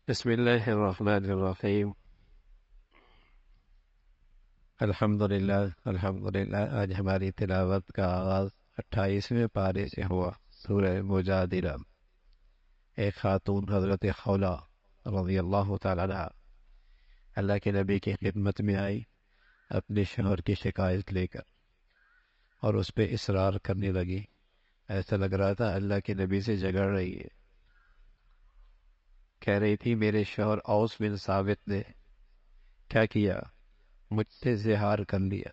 بسم اللہ الرحمن الرحیم۔ الحمدللہ آج ہماری تلاوت کا آغاز 28ویں پارے سے ہوا۔ سورہ مجادلہ۔ ایک خاتون حضرت خولہ رضی اللہ تعالی عنہ اللہ کے نبی کی خدمت میں آئی اپنے شوہر کی شکایت لے کر، اور اس پہ اصرار کرنے لگی۔ ایسا لگ رہا تھا اللہ کے نبی سے جھگڑ رہی ہے۔ کہہ رہی تھی میرے شوہر اوس بن ثابت نے کیا کیا، مجھ سے زہار کر لیا۔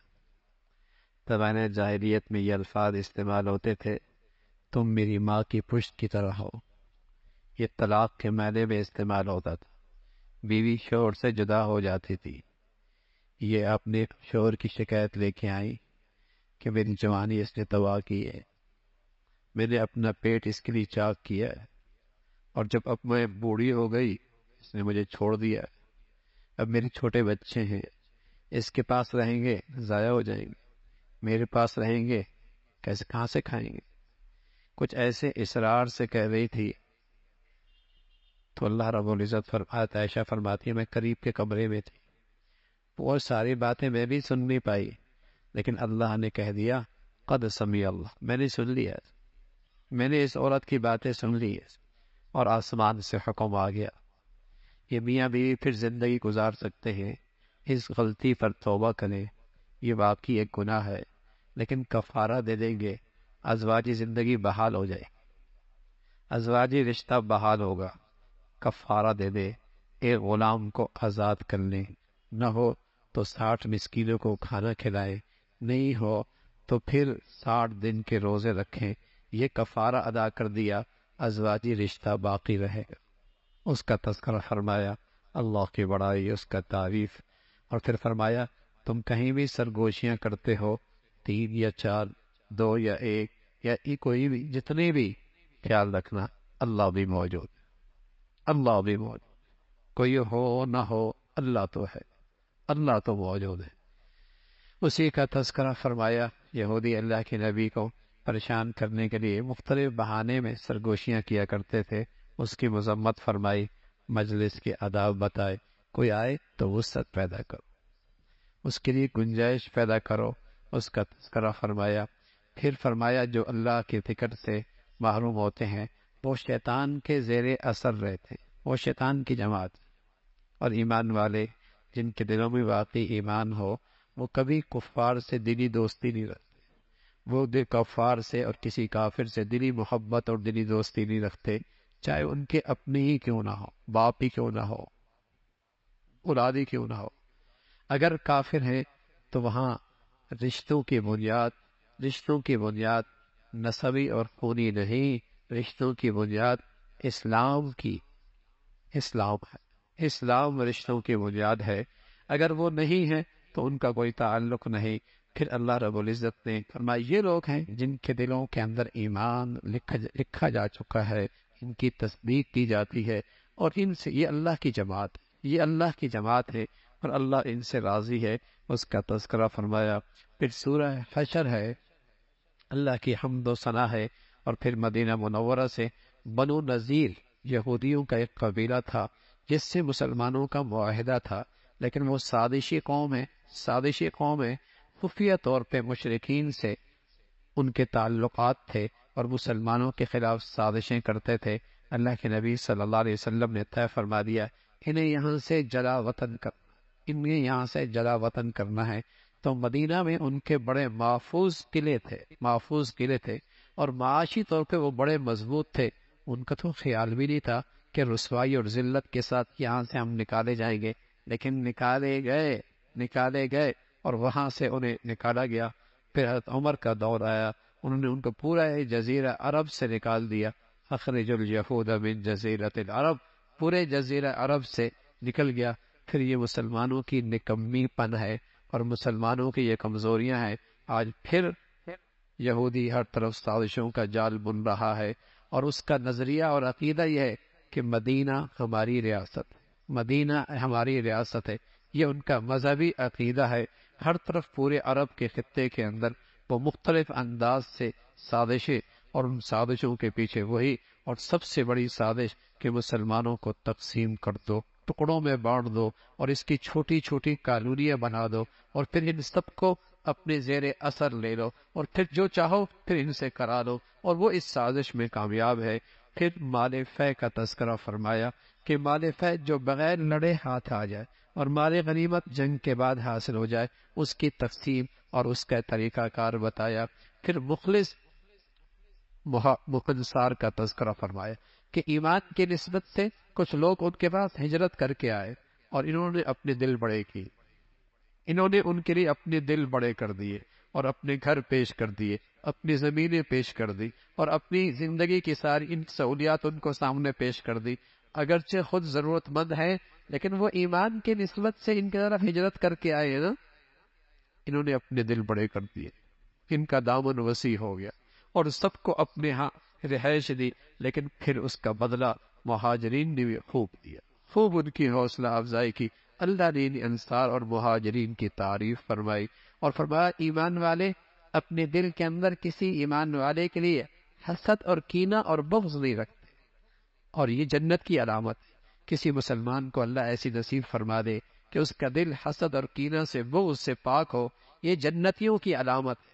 زمانہ جاہلیت میں یہ الفاظ استعمال ہوتے تھے، تم میری ماں کی پشت کی طرح ہو۔ یہ طلاق کے معنی میں استعمال ہوتا تھا۔ بیوی شوہر سے جدا ہو جاتی تھی۔ یہ اپنے شوہر کی شکایت لے کے آئی کہ میری جوانی اس نے تباہ کی ہے، میں نے اپنا پیٹ اس کے لیے چاک کیا ہے، اور جب اب میں بوڑھی ہو گئی اس نے مجھے چھوڑ دیا۔ اب میرے چھوٹے بچے ہیں، اس کے پاس رہیں گے ضائع ہو جائیں گے، میرے پاس رہیں گے کہاں سے کھائیں گے۔ کچھ ایسے اصرار سے کہہ رہی تھی تو اللہ رب العزت فرماتا، عائشہ فرماتی ہے میں قریب کے کمرے میں تھی، وہ ساری باتیں میں بھی سن نہیں پائی، لیکن اللہ نے کہہ دیا قد سمیع اللہ، میں نے سن لیا، میں نے اس عورت کی باتیں سن لی ہے، اور آسمان سے حکم آ گیا۔ یہ میاں بیوی پھر زندگی گزار سکتے ہیں، اس غلطی پر توبہ کریں، یہ واقعی ایک گناہ ہے، لیکن کفارہ دے دیں گے، ازواجی زندگی بحال ہو جائے، ازواجی رشتہ بحال ہوگا۔ کفارہ دے دے، ایک غلام کو آزاد کر لیں، نہ ہو تو 60 مسکینوں کو کھانا کھلائیں، نہیں ہو تو پھر 60 دن کے روزے رکھیں۔ یہ کفارہ ادا کر دیا، ازواجی رشتہ باقی رہے گا۔ اس کا تذکرہ فرمایا، اللہ کی بڑائی، اس کا تعریف، اور پھر فرمایا تم کہیں بھی سرگوشیاں کرتے ہو، 3 یا 4، 2 یا 1 یا کوئی بھی، جتنے بھی، خیال رکھنا اللہ بھی موجود، اللہ بھی موجود، کوئی ہو نہ ہو اللہ تو ہے، اللہ تو موجود ہے۔ اسی کا تذکرہ فرمایا، یہودی اللہ کے نبی کو پریشان کرنے کے لیے مختلف بہانے میں سرگوشیاں کیا کرتے تھے، اس کی مذمت فرمائی، مجلس کے آداب بتائے، کوئی آئے تو وسعت پیدا کرو، اس کے لیے گنجائش پیدا کرو، اس کا تذکرہ فرمایا۔ پھر فرمایا جو اللہ کے فکر سے محروم ہوتے ہیں وہ شیطان کے زیر اثر رہتے ہیں، وہ شیطان کی جماعت، اور ایمان والے جن کے دلوں میں واقعی ایمان ہو وہ کبھی کفار سے دلی دوستی نہیں رکھتے، وہ کفار سے اور کسی کافر سے دلی محبت اور دلی دوستی نہیں رکھتے، چاہے ان کے اپنے ہی کیوں نہ ہو، باپ ہی کیوں نہ ہو، اولاد ہی کیوں نہ ہو۔ اگر کافر ہے تو وہاں رشتوں کی بنیاد نسبی اور خونی نہیں، رشتوں کی بنیاد اسلام ہے، اسلام رشتوں کی بنیاد ہے۔ اگر وہ نہیں ہے تو ان کا کوئی تعلق نہیں۔ پھر اللہ رب العزت نے فرمایا یہ لوگ ہیں جن کے دلوں کے اندر ایمان لکھا جا چکا ہے، ان کی تصدیق کی جاتی ہے، اور ان سے یہ اللہ کی جماعت ہے، یہ اللہ کی جماعت ہے، اور اللہ ان سے راضی ہے، اس کا تذکرہ فرمایا۔ پھر سورہ حشر ہے، اللہ کی حمد و ثنا ہے، اور پھر مدینہ منورہ سے بنو نذیر یہودیوں کا ایک قبیلہ تھا جس سے مسلمانوں کا معاہدہ تھا، لیکن وہ سازشی قوم ہے، خفیہ طور پہ مشرکین سے ان کے تعلقات تھے اور مسلمانوں کے خلاف سازشیں کرتے تھے۔ اللہ کے نبی صلی اللہ علیہ وسلم نے طے فرما دیا انہیں یہاں سے جلا وطن کرنا ہے۔ تو مدینہ میں ان کے بڑے محفوظ قلعے تھے، اور معاشی طور پہ وہ بڑے مضبوط تھے۔ ان کا تو خیال بھی نہیں تھا کہ رسوائی اور ذلت کے ساتھ یہاں سے ہم نکالے جائیں گے، لیکن نکالے گئے اور وہاں سے انہیں نکالا گیا۔ پھر حضرت عمر کا دور آیا، انہوں نے ان کو پورا جزیرہ عرب سے نکال دیا، اخرج الیہود من جزیرۃ العرب، پورے جزیرہ عرب سے نکل گیا۔ پھر یہ مسلمانوں کی نکمی پن ہے اور مسلمانوں کی یہ کمزوریاں ہیں۔ آج پھر یہودی ہر طرف سازشوں کا جال بن رہا ہے، اور اس کا نظریہ اور عقیدہ یہ ہے کہ مدینہ ہماری ریاست ہے، یہ ان کا مذہبی عقیدہ ہے۔ ہر طرف پورے عرب کے خطے کے اندر وہ مختلف انداز سے سازشیں، اور ان سازشوں کے پیچھے وہی اور سب سے بڑی سازش کہ مسلمانوں کو تقسیم کر دو، ٹکڑوں میں بانٹ دو اور اس کی چھوٹی چھوٹی کالونیاں بنا دو اور پھر ان سب کو اپنے زیر اثر لے لو اور پھر جو چاہو پھر ان سے کرا لو، اور وہ اس سازش میں کامیاب ہے۔ پھر مال فے کا تذکرہ فرمایا کہ مال فے جو بغیر لڑے ہاتھ آ جائے اور مال غنیمت جنگ کے بعد حاصل ہو جائے، اس کی تقسیم اور اس کا طریقہ کار بتایا۔ پھر مخلص انصار کا تذکرہ فرمایا کہ ایمان کی نسبت سے کچھ لوگ ان کے پاس ہجرت کر کے آئے اور انہوں نے اپنے دل بڑے کی، انہوں نے ان کے لیے اپنے دل بڑے کر دیے اور اپنے گھر پیش کر دیے، اپنی زمینیں پیش کر دی اور اپنی زندگی کی ساری ان سہولیات ان کو سامنے پیش کر دی، اگرچہ خود ضرورت مند ہے لیکن وہ ایمان کی نسبت سے ان کی طرف ہجرت کر کے آئے نا، انہوں نے اپنے دل بڑے کر دیے، ان کا دامن وسیع ہو گیا اور سب کو اپنے ہاں رہائش دی، لیکن پھر اس کا بدلہ مہاجرین نے بھی خوب دیا، خوب ان کی حوصلہ افزائی کی۔ اللہ نے ان انصار اور مہاجرین کی تعریف فرمائی اور فرمایا ایمان والے اپنے دل کے اندر کسی ایمان والے کے لیے حسد اور کینہ اور بغض نہیں رکھتے، اور یہ جنت کی علامت ہے۔ کسی مسلمان کو اللہ ایسی نصیب فرما دے کہ اس کا دل حسد اور کینہ سے بغض سے پاک ہو، یہ جنتیوں کی علامت ہے،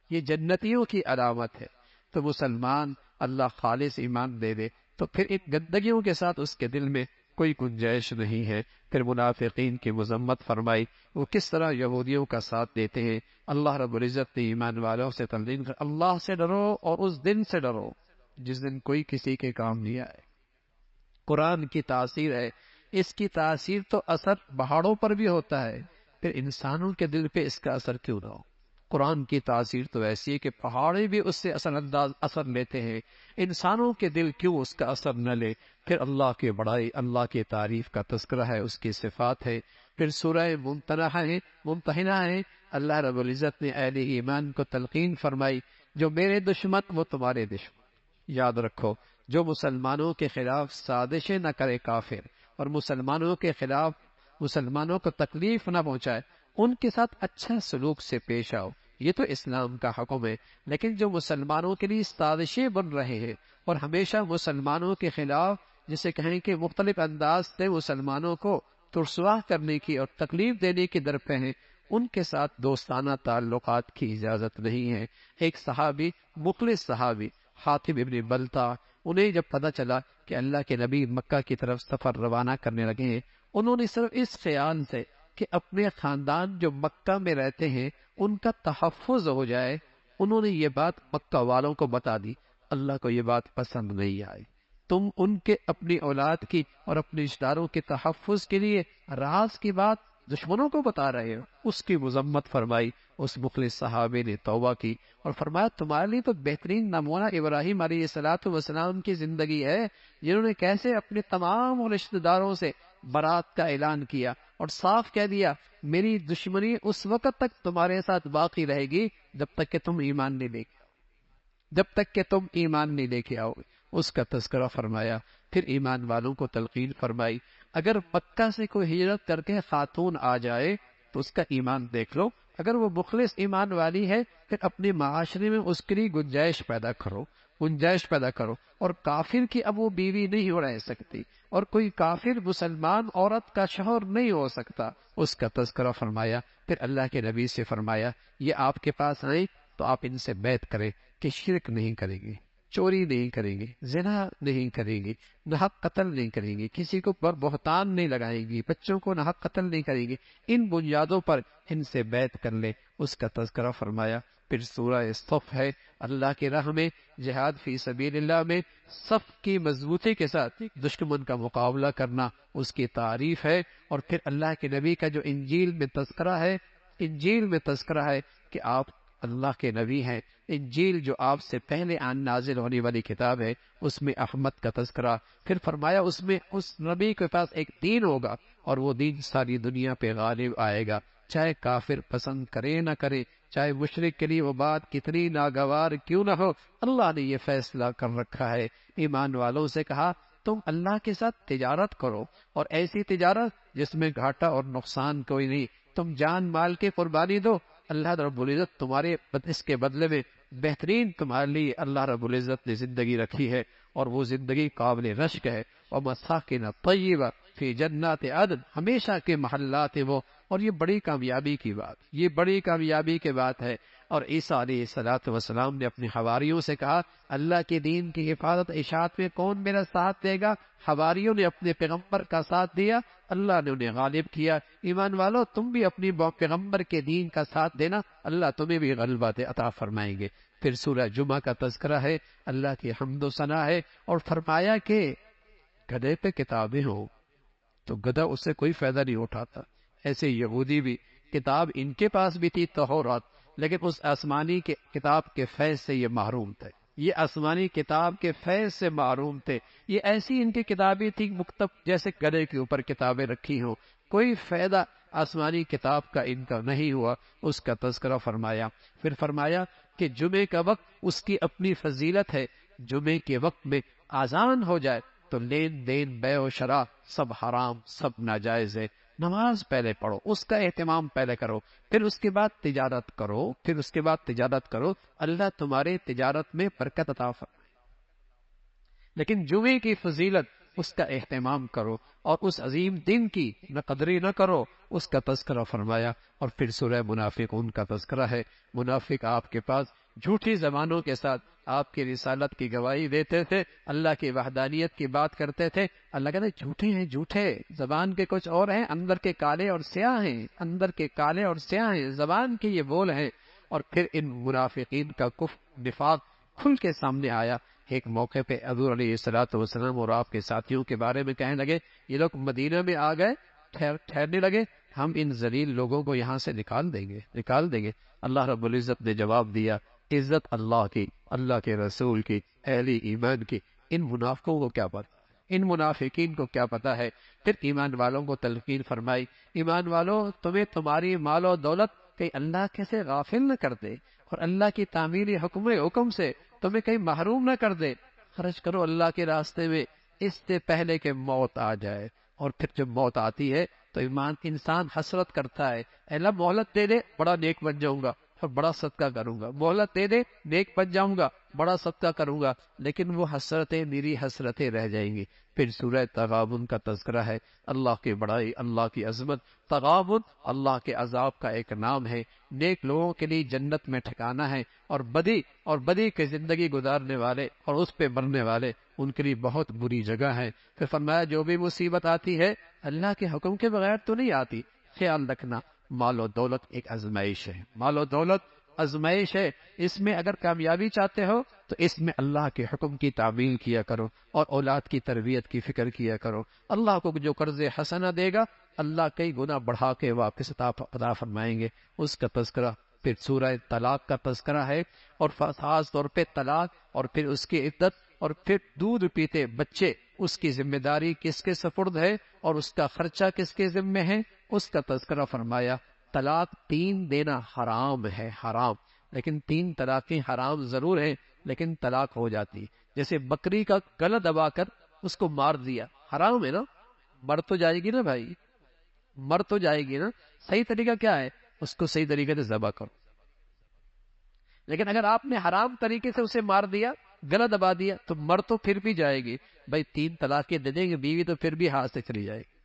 یہ جنتیوں کی علامت ہے۔ تو مسلمان اللہ خالص ایمان دے دے تو پھر ان گندگیوں کے ساتھ اس کے دل میں کوئی گنجائش نہیں ہے۔ پھر منافقین کی مذمت فرمائی، وہ کس طرح یہودیوں کا ساتھ دیتے ہیں۔ اللہ رب العزت نے ایمان والوں سے تلقین کر اللہ سے ڈرو اور اس دن سے ڈرو جس دن کوئی کسی کے کام نہیں آئے۔ قرآن کی تاثیر ہے، اس کی تاثیر تو اثر پہاڑوں پر بھی ہوتا ہے، پھر انسانوں کے دل پہ اس کا اثر کیوں نہ ہو؟ قرآن کی تاثیر تو ایسی ہے کہ پہاڑے بھی اس سے اثر لیتے ہیں، انسانوں کے دل کیوں اس کا اثر نہ لے؟ پھر اللہ کی بڑائی، اللہ کی تعریف کا تذکرہ ہے، اس کی صفات ہے۔ پھر سورہ ممتحنہ ہے، اللہ رب العزت نے اہل ایمان کو تلقین فرمائی جو میرے دشمن وہ تمہارے دشمن۔ یاد رکھو جو مسلمانوں کے خلاف سازشیں نہ کرے کافر اور مسلمانوں کے خلاف مسلمانوں کو تکلیف نہ پہنچائے، ان کے ساتھ اچھا سلوک سے پیش آؤ، یہ تو اسلام کا حکم ہے۔ لیکن جو مسلمانوں کے لیے سازشیں بن رہے ہیں اور ہمیشہ مسلمانوں کے خلاف جسے کہیں کہ مختلف انداز سے مسلمانوں کو ترسوا کرنے کی اور تکلیف دینے کی در پہ ہیں، ان کے ساتھ دوستانہ تعلقات کی اجازت نہیں ہے۔ ایک صحابی، مخلص صحابی حاتم ابن بلتع، انہیں جب پتہ چلا کہ اللہ کے نبی مکہ کی طرف سفر روانہ کرنے لگے ہیں، انہوں نے صرف اس خیال سے کہ اپنے خاندان جو مکہ میں رہتے ہیں ان کا تحفظ ہو جائے، انہوں نے یہ بات مکہ والوں کو بتا دی۔ اللہ کو یہ بات پسند نہیں آئی، تم ان کے اپنی اولاد کی اور اپنے رشتہ داروں کے تحفظ کے لیے راز کی بات دشمنوں کو بتا رہے ہو۔ اس کی مذمت فرمائی، اس مخلص صحابے نے توبہ کی اور فرمایا تمہارے لیے تو بہترین نمونہ ابراہیم علیہ السلام کی زندگی ہے، جنہوں نے کیسے اپنے تمام رشتہ داروں سے برات کا اعلان کیا اور صاف کہہ دیا میری دشمنی اس وقت تک تمہارے ساتھ باقی رہے گی جب تک کہ تم ایمان نہیں لے کے جب تک کہ تم ایمان نہیں لے کے آؤ گے۔ اس کا تذکرہ فرمایا، پھر ایمان والوں کو تلقین فرمائی اگر مکہ سے کوئی ہجرت کر کے خاتون آ جائے تو اس کا ایمان دیکھ لو، اگر وہ مخلص ایمان والی ہے پھر اپنے معاشرے میں اس کے لیے گنجائش پیدا کرو اور کافر کی اب وہ بیوی نہیں ہو رہ سکتی اور کوئی کافر مسلمان عورت کا شوہر نہیں ہو سکتا، اس کا تذکرہ فرمایا۔ پھر اللہ کے نبی سے فرمایا یہ آپ کے پاس آئیں تو آپ ان سے بیعت کریں کہ شرک نہیں کریں گے، چوری نہیں کریں گے، زنا نہیں کریں گے، ناحق قتل نہیں کریں گے، کسی کو پر بہتان نہیں لگائیں گے، بچوں کو ناحق قتل نہیں کریں گے، ان بنیادوں پر ان سے بیعت کر لیں، اس کا تذکرہ فرمایا۔ پھر سورہ صف ہے، اللہ کی راہ میں جہاد فی سبیل اللہ میں صف کی مضبوطی کے ساتھ دشمن کا مقابلہ کرنا، اس کی تعریف ہے۔ اور پھر اللہ کے نبی کا جو انجیل میں تذکرہ ہے کہ آپ اللہ کے نبی ہیں، انجیل جو آپ سے پہلے نازل ہونے والی کتاب ہے اس میں احمد کا تذکرہ، پھر فرمایا اس میں اس نبی کے پاس ایک دین ہوگا اور وہ دین ساری دنیا پہ غالب آئے گا، چاہے کافر پسند کرے نہ کرے، چاہے مشرک کے لیے وہ بات کتنی ناگوار کیوں نہ ہو، اللہ نے یہ فیصلہ کر رکھا ہے۔ ایمان والوں سے کہا تم اللہ کے ساتھ تجارت کرو اور ایسی تجارت جس میں گھاٹا اور نقصان کوئی نہیں، تم جان مال کی قربانی دو، اللہ رب العزت تمہارے اس کے بدلے میں بہترین تمہارے لیے اللہ رب العزت نے زندگی رکھی ہے اور وہ زندگی قابل رشک ہے، اور مساکن طیبہ فی جنات عدن، ہمیشہ کے محلات ہیں وہ، اور یہ بڑی کامیابی کی بات، یہ بڑی کامیابی کی بات ہے۔ اور عیسیٰ علیہ الصلوۃ والسلام نے اپنے حواریوں سے کہا اللہ کے دین کی حفاظت اشاعت میں کون میرا ساتھ دے گا؟ حواریوں نے اپنے پیغمبر کا ساتھ دیا، اللہ نے انہیں غالب کیا۔ ایمان والو تم بھی اپنی پیغمبر کے دین کا ساتھ دینا، اللہ تمہیں بھی غلبہ عطا فرمائیں گے۔ پھر سورہ جمعہ کا تذکرہ ہے، اللہ کی حمد و ثنا ہے، اور فرمایا کہ گدھے پہ کتابیں ہوں تو گدھا اس سے کوئی فائدہ نہیں اٹھاتا۔ ایسے یہودی بھی کتاب ان کے پاس بھی تھی تورات، لیکن اس آسمانی کے کتاب کے فیض سے یہ محروم تھے، یہ آسمانی کتاب کے فیض سے محروم تھے۔ یہ ایسی ان کی کتابیں تھی مکتب جیسے گدھے کے اوپر کتابیں رکھی ہوں، کوئی فائدہ آسمانی کتاب کا ان کا نہیں ہوا۔ اس کا تذکرہ فرمایا، پھر فرمایا کہ جمعے کا وقت اس کی اپنی فضیلت ہے، جمعے کے وقت میں آذان ہو جائے تو لین دین بے و شرع سب حرام، سب ناجائز ہے۔ نماز پہلے پڑھو، اس کا اہتمام پہلے کرو، پھر اس کے بعد تجارت کرو، پھر اس کے بعد تجارت کرو، اللہ تمہارے تجارت میں برکت عطا فرمائے۔ لیکن جمعے کی فضیلت اس کا اہتمام کرو، اور اس عظیم دن کی نہ قدری نہ کرو، اس کا تذکرہ فرمایا۔ اور پھر سورہ منافقون کا تذکرہ ہے، منافق آپ کے پاس جھوٹی زبانوں کے ساتھ آپ کی رسالت کی گواہی دیتے تھے، اللہ کی وحدانیت کی بات کرتے تھے، اللہ کہتے ہیں جھوٹے ہیں، جھوٹے، زبان کے کچھ اور ہیں، اندر کے کالے اور سیاہ ہیں، اندر کے کالے اور سیاہ ہیں، زبان کے یہ بول ہیں۔ اور پھر ان منافقین کا کفر نفاق کھل کے سامنے آیا۔ ایک موقع پہ حضور علیہ الصلوۃ والسلام اور آپ کے ساتھیوں کے بارے میں کہنے لگے، یہ لوگ مدینہ میں آ گئے، ٹھہرنے لگے، ہم ان ذلیل لوگوں کو یہاں سے نکال دیں گے۔ اللہ رب العزت نے جواب دیا، عزت اللہ کی، اللہ کے رسول کی، اہل ایمان کی، ان منافقوں کو کیا پتا، ان منافقین کو کیا پتا ہے۔ پھر ایمان والوں کو تلقین فرمائی، ایمان والوں تمہیں تمہاری مال و دولت کہیں اللہ کیسے غافل نہ کر دے، اور اللہ کی تعمیری حکم سے تمہیں کہیں محروم نہ کر دے، خرچ کرو اللہ کے راستے میں اس سے پہلے کہ موت آ جائے۔ اور پھر جب موت آتی ہے تو انسان حسرت کرتا ہے، اے اللہ مہلت دے دے، بڑا نیک بن جاؤں گا اور بڑا صدقہ کروں گا، مہلت دے دے، نیک بن جاؤں گا، بڑا صدقہ کروں گا، لیکن وہ حسرتیں میری حسرتیں رہ جائیں گی۔ پھر سورہ تغابن کا تذکرہ ہے، اللہ کی بڑائی، اللہ کی عظمت۔ تغابن اللہ کے عذاب کا ایک نام ہے، نیک لوگوں کے لیے جنت میں ٹھکانہ ہے، اور بدی کی زندگی گزارنے والے اور اس پہ مرنے والے ان کے لیے بہت بری جگہ ہے۔ پھر فرمایا جو بھی مصیبت آتی ہے اللہ کے حکم کے بغیر تو نہیں آتی، خیال رکھنا مال و دولت ایک آزمائش ہے، مال و دولت آزمائش ہے، اس میں اگر کامیابی چاہتے ہو تو اس میں اللہ کے حکم کی تعمیل کیا کرو، اور اولاد کی تربیت کی فکر کیا کرو۔ اللہ کو جو قرض حسنہ دے گا اللہ کئی گنا بڑھا کے واپس عطا فرمائیں گے۔ اس کا تذکرہ، پھر سورہ طلاق کا تذکرہ ہے، اور خاص طور پہ طلاق، اور پھر اس کی عدت، اور پھر دودھ پیتے بچے اس کی ذمہ داری کس کے سپرد ہے اور اس کا خرچہ کس کے ذمہ ہے، اس کا تذکرہ فرمایا۔ طلاق 3 دینا حرام ہے، حرام، لیکن 3 طلاقیں حرام ضرور ہیں لیکن طلاق ہو جاتی، جیسے بکری کا گلا دبا کر اس کو مار دیا، حرام ہے نا، مر تو جائے گی نا بھائی، مر تو جائے گی نا، صحیح طریقہ کیا ہے، اس کو صحیح طریقے سے ذبح کرو۔ لیکن اگر آپ نے حرام طریقے سے اسے مار دیا، گلا دبا دیا، تو مر تو پھر بھی جائے گی بھائی، 3 طلاقیں دے دیں گے بیوی تو پھر بھی ہاتھ سے چلی جائے گی،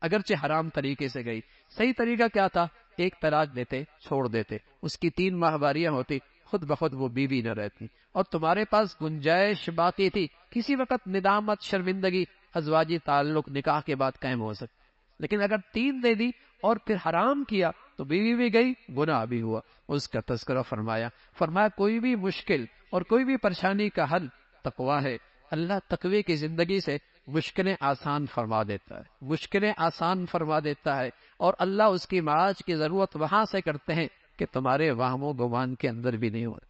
اگرچہ حرام طریقے سے گئی۔ صحیح طریقہ کیا تھا، 1 طلاق دیتے، چھوڑ دیتے، اس کی 3 ماہواریاں ہوتی، خود بخود وہ بیوی نہ رہتی، اور تمہارے پاس گنجائش باقی تھی، کسی وقت ندامت، شرمندگی، ازواجی تعلق نکاح کے بعد قائم ہو سکتا۔ لیکن اگر 3 دے دی اور پھر حرام کیا تو بیوی بھی گئی، گناہ بھی ہوا۔ اس کا تذکرہ فرمایا کوئی بھی مشکل اور کوئی بھی پریشانی کا حل تقویٰ ہے، اللہ تقوی کی زندگی سے مشکلیں آسان فرما دیتا ہے، مشکلیں آسان فرما دیتا ہے، اور اللہ اس کی معاش کی ضرورت وہاں سے کرتے ہیں کہ تمہارے وہم و گمان کے اندر بھی نہیں ہوتی۔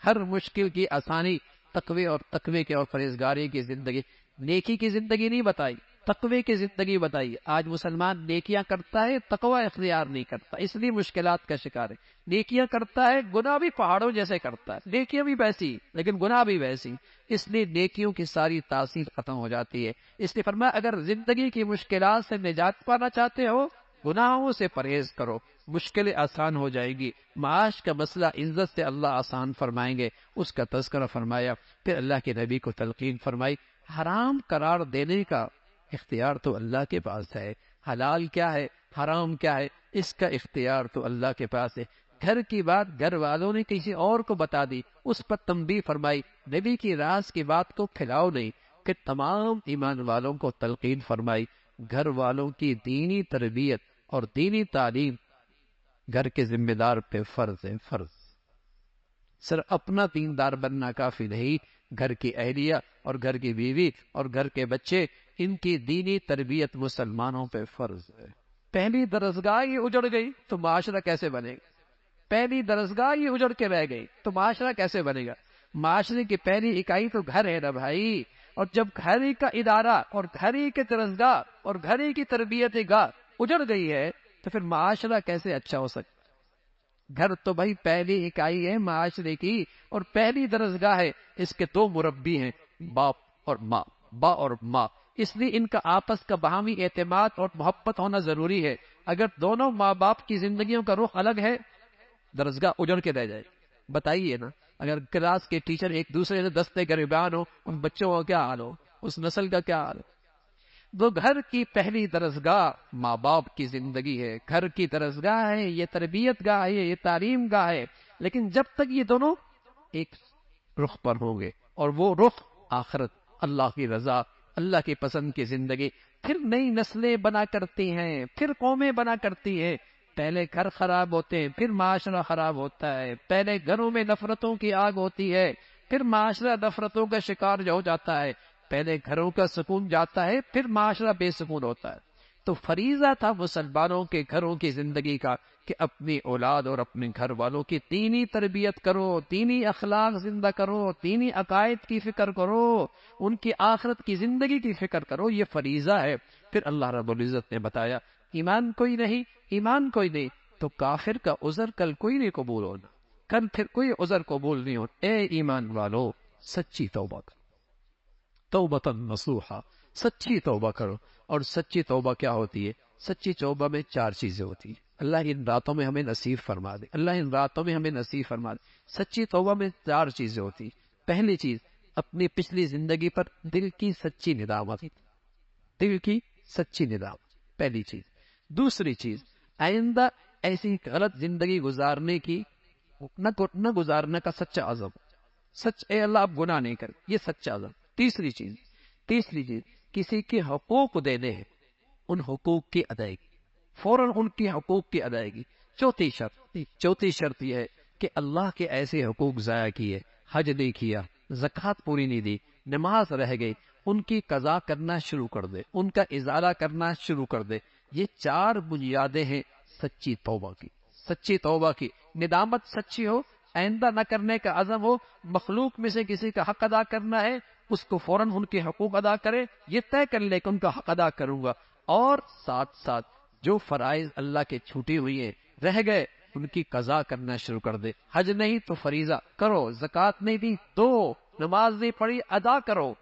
ہر مشکل کی آسانی تقوی اور تقوی کے اور پرہیزگاری کی زندگی، نیکی کی زندگی نہیں بتائی، تقوی کی زندگی بتائی۔ آج مسلمان نیکیاں کرتا ہے، تقوی اختیار نہیں کرتا، اس لیے مشکلات کا شکار ہے۔ نیکیاں کرتا ہے، گناہ بھی پہاڑوں جیسے کرتا ہے، نیکیاں بھی ویسی لیکن گناہ بھی ویسی، اس لیے نیکیوں کی ساری تاثیر ختم ہو جاتی ہے۔ اس لیے فرمایا اگر زندگی کی مشکلات سے نجات پانا چاہتے ہو، گناہوں سے پرہیز کرو، مشکلیں آسان ہو جائیں گی، معاش کا مسئلہ عزت سے اللہ آسان فرمائیں گے، اس کا تذکرہ فرمایا۔ پھر اللہ کے نبی کو تلقین فرمائی، حرام قرار دینے کا اختیار تو اللہ کے پاس ہے، حلال کیا ہے حرام کیا ہے اس کا اختیار تو اللہ کے پاس ہے۔ گھر کی بات گھر والوں نے کسی اور کو بتا دی، اس پر تنبیہ فرمائی، نبی کی راز کی بات کو پھیلاؤ نہیں۔ کہ تمام ایمان والوں کو تلقین فرمائی، گھر والوں کی دینی تربیت اور دینی تعلیم گھر کے ذمہ دار پہ فرض ہے، فرض۔ صرف اپنا دیندار بننا کافی نہیں، گھر کی اہلیہ اور گھر کی بیوی اور گھر کے بچے، ان کی دینی تربیت مسلمانوں پہ فرض ہے۔ پہلی درسگاہ ہی اجڑ گئی تو معاشرہ کیسے بنے گا؟ پہلی درسگاہ ہی اجڑ کے رہ گئی تو معاشرہ کیسے بنے گا؟ معاشرے کی پہلی اکائی تو گھر ہے نا بھائی، اور جب گھر ہی کا ادارہ اور گھر ہی کے درسگاہ اور گھر ہی کی تربیت گاہ اجڑ گئی ہے تو پھر معاشرہ کیسے اچھا ہو سکتا؟ گھر تو بھائی پہلی اکائی ہے معاشرے کی اور پہلی درسگاہ ہے، اس کے دو مربی ہیں، باپ اور ماں، باپ اور ماں، اس لیے ان کا آپس کا باہمی اعتماد اور محبت ہونا ضروری ہے۔ اگر دونوں ماں باپ کی زندگیوں کا رخ الگ ہے، درسگاہ اجڑ کے رہ جائے۔ بتائیے نا، اگر کلاس کے ٹیچر ایک دوسرے سے دستے گریبان ہو، ان بچوں کا کیا حال ہو، اس نسل کا کیا حال ہو؟ وہ گھر کی پہلی درسگاہ ماں باپ کی زندگی ہے، گھر کی درسگاہ ہے، یہ تربیت گاہ ہے، یہ تعلیم گاہ ہے، لیکن جب تک یہ دونوں ایک رخ پر ہوں گے، اور وہ رخ آخرت، اللہ کی رضا، اللہ کی پسند کی زندگی، پھر نئی نسلیں بنا کرتی ہیں، پھر قومیں بنا کرتی ہیں۔ پہلے گھر خراب ہوتے ہیں، پھر معاشرہ خراب ہوتا ہے، پہلے گھروں میں نفرتوں کی آگ ہوتی ہے، پھر معاشرہ نفرتوں کا شکار ہو جاتا ہے، پہلے گھروں کا سکون جاتا ہے، پھر معاشرہ بے سکون ہوتا ہے۔ تو فریضہ تھا مسلمانوں کے گھروں کی زندگی کا کہ اپنی اولاد اور اپنے گھر والوں کی دینی تربیت کرو، دینی اخلاق زندہ کرو، دینی عقائد کی فکر کرو، ان کی آخرت کی زندگی کی فکر کرو، یہ فریضہ ہے۔ پھر اللہ رب العزت نے بتایا، ایمان کوئی نہیں، ایمان کوئی نہیں تو کافر کا عذر کل کوئی نہیں قبول ہونا، کل پھر کوئی عذر قبول نہیں ہونا۔ اے ایمان والو، سچی توبہ کرو، توبۃ نصوحا، سچی توبہ کرو۔ اور سچی توبہ کیا ہوتی ہے؟ سچی توبہ میں 4 چیزیں ہوتی ہیں، اللہ ان راتوں میں ہمیں نصیب فرما دے، اللہ ان راتوں میں ہمیں نصیب فرما دے۔ سچی توبہ میں 4 چیزیں ہوتی ہیں۔ پہلی چیز، اپنی پچھلی زندگی پر دل کی سچی ندامت، دل کی سچی ندامت، پہلی چیز۔ دوسری چیز، آئندہ ایسی غلط زندگی گزارنے کی نہ گزارنے کا سچا عزم، سچ اے اللہ اب گناہ نہیں کر، یہ سچا عزم۔ تیسری چیز، کسی کے حقوق دینے ہیں، ان حقوق کی ادائیگی، فوراً ان کی حقوق کی ادائیگی۔ چوتھی شرط یہ ہے کہ اللہ کے ایسے حقوق ضائع کیے، حج نہیں کیا، زکوٰۃ پوری نہیں دی، نماز رہ گئی، ان کی قضا کرنا شروع کر دے، ان کا ازالہ کرنا شروع کر دے۔ یہ 4 بنیادیں ہیں سچی توبہ کی۔ سچی توبہ کی ندامت سچی ہو، آئندہ نہ کرنے کا عزم ہو، مخلوق میں سے کسی کا حق ادا کرنا ہے، اس کو فوراً ان کے حقوق ادا کرے، یہ طے کر لے کہ ان کا حق ادا کروں گا، اور ساتھ ساتھ جو فرائض اللہ کے چھوٹی ہوئی ہیں رہ گئے ان کی قضا کرنا شروع کر دے۔ حج نہیں تو فریضہ کرو، زکوٰۃ نہیں دی دو، نماز نہیں پڑھی ادا کرو،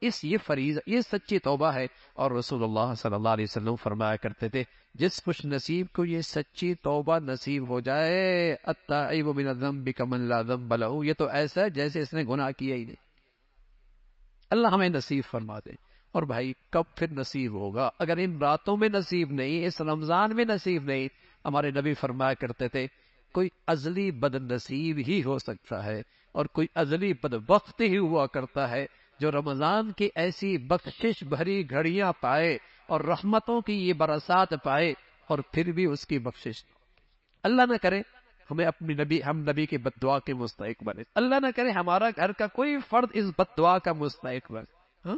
یہ فریضہ، یہ سچی توبہ ہے۔ اور رسول اللہ صلی اللہ علیہ وسلم فرمایا کرتے تھے، جس خوش نصیب کو یہ سچی توبہ نصیب ہو جائے، التائب من الذنب کمن لا ذنب لہ، یہ تو ایسا ہے جیسے اس نے گناہ کیا ہی نہیں۔ اللہ ہمیں نصیب فرما دے۔ اور بھائی کب پھر نصیب ہوگا؟ اگر ان راتوں میں نصیب نہیں، اس رمضان میں نصیب نہیں، ہمارے نبی فرمایا کرتے تھے کوئی ازلی بد نصیب ہی ہو سکتا ہے، اور کوئی ازلی بدبخت ہی ہوا کرتا ہے جو رمضان کی ایسی بخشش بھری گھڑیاں پائے اور رحمتوں کی یہ برسات پائے اور پھر بھی اس کی بخشش۔ اللہ نہ کرے ہمیں ہم نبی کے بد دعا کے مستحق بنے، اللہ نہ کرے ہمارا گھر کا کوئی فرد اس بد دعا کا مستحق بنے۔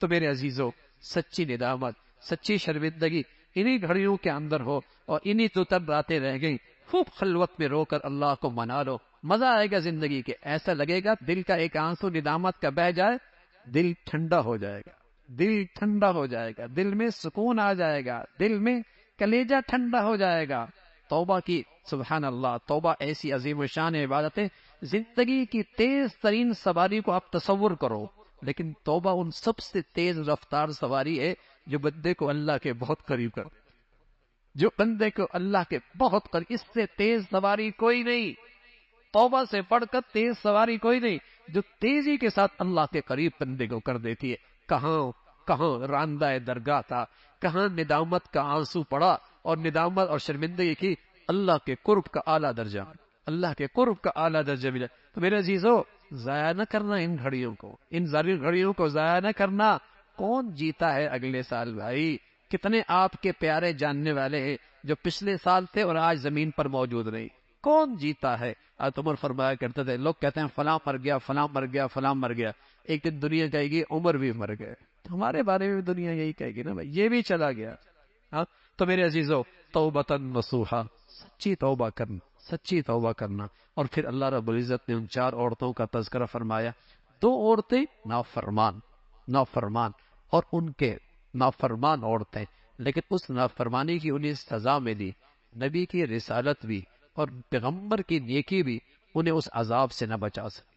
تو میرے عزیزو، سچی ندامت، سچی شرمندگی انہی گھڑیوں کے اندر ہو، اور انہی تو تب راتیں رہ گئی، خوب خلوت میں رو کر اللہ کو منا لو، مزہ آئے گا زندگی کے۔ ایسا لگے گا دل کا ایک آنسو ندامت کا بہہ جائے، دل ٹھنڈا ہو جائے گا، دل ٹھنڈا ہو جائے گا، دل میں سکون آ جائے گا، دل میں کلیجہ ٹھنڈا ہو جائے گا۔ توبہ کی، سبحان اللہ، توبہ ایسی عظیم الشان عبادت ہے۔ زندگی کی تیز ترین سواری کو آپ تصور کرو، لیکن توبہ ان سب سے تیز رفتار سواری ہے جو بندے کو اللہ کے بہت قریب کر دے۔ جو بندے کو اللہ کے بہت قریب، اس سے تیز سواری کوئی نہیں، توبہ سے پڑھ کر تیز سواری کوئی نہیں، جو تیزی کے ساتھ اللہ کے قریب بندے کو کر دیتی ہے۔ کہاں کہاں راندہ درگاہ تھا، کہاں ندامت کا آنسو پڑا اور ندامت اور شرمندگی کی، اللہ کے قرب کا اعلیٰ درجہ، اللہ کے قرب کا اعلیٰ درجہ ملا۔ تو میرے عزیزو، ضائع نہ کرنا ان گھڑیوں کو، ان ضروری گھڑیوں کو ضائع نہ کرنا۔ کون جیتا ہے اگلے سال بھائی؟ کتنے آپ کے پیارے جاننے والے ہیں جو پچھلے سال تھے اور آج زمین پر موجود نہیں؟ کون جیتا ہے؟ عمر فرمایا کرتے تھے، لوگ کہتے ہیں فلاں مر گیا، فلاں مر گیا، فلاں مر گیا، ایک دن دنیا کہے گی عمر بھی مر گئے۔ ہمارے بارے میں بھی دنیا یہی کہے گی نا بھائی، یہ بھی چلا گیا۔ ہاں تو میرے عزیزو، توبتن نصوحا، سچی توبہ کرنا، سچی توبہ کرنا۔ اور پھر اللہ رب العزت نے ان 4 عورتوں کا تذکرہ فرمایا۔ 2 عورتیں نافرمان اور ان کے نافرمان عورتیں، لیکن اس نافرمانی کی انہیں سزا ملی، نبی کی رسالت بھی اور پیغمبر کی نیکی بھی انہیں اس عذاب سے نہ بچا سکی۔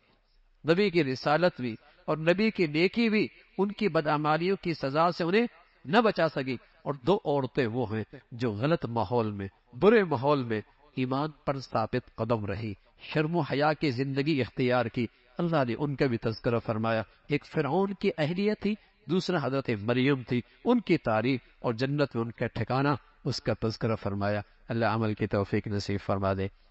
نبی کی رسالت بھی اور نبی کی نیکی بھی ان کی بدعمالیوں کی سزا سے انہیں نہ بچا سکی۔ اور 2 عورتیں وہ ہیں جو غلط ماحول میں، برے ماحول میں ایمان پر ثابت قدم رہی، شرم و حیا کی زندگی اختیار کی۔ اللہ نے ان کا بھی تذکرہ فرمایا۔ ایک فرعون کی اہلیہ تھی، دوسرا حضرت مریم تھی، ان کی تعریف اور جنت میں ان کا ٹھکانہ، اس کا تذکرہ فرمایا۔ اللہ عمل کی توفیق نصیب فرما دے۔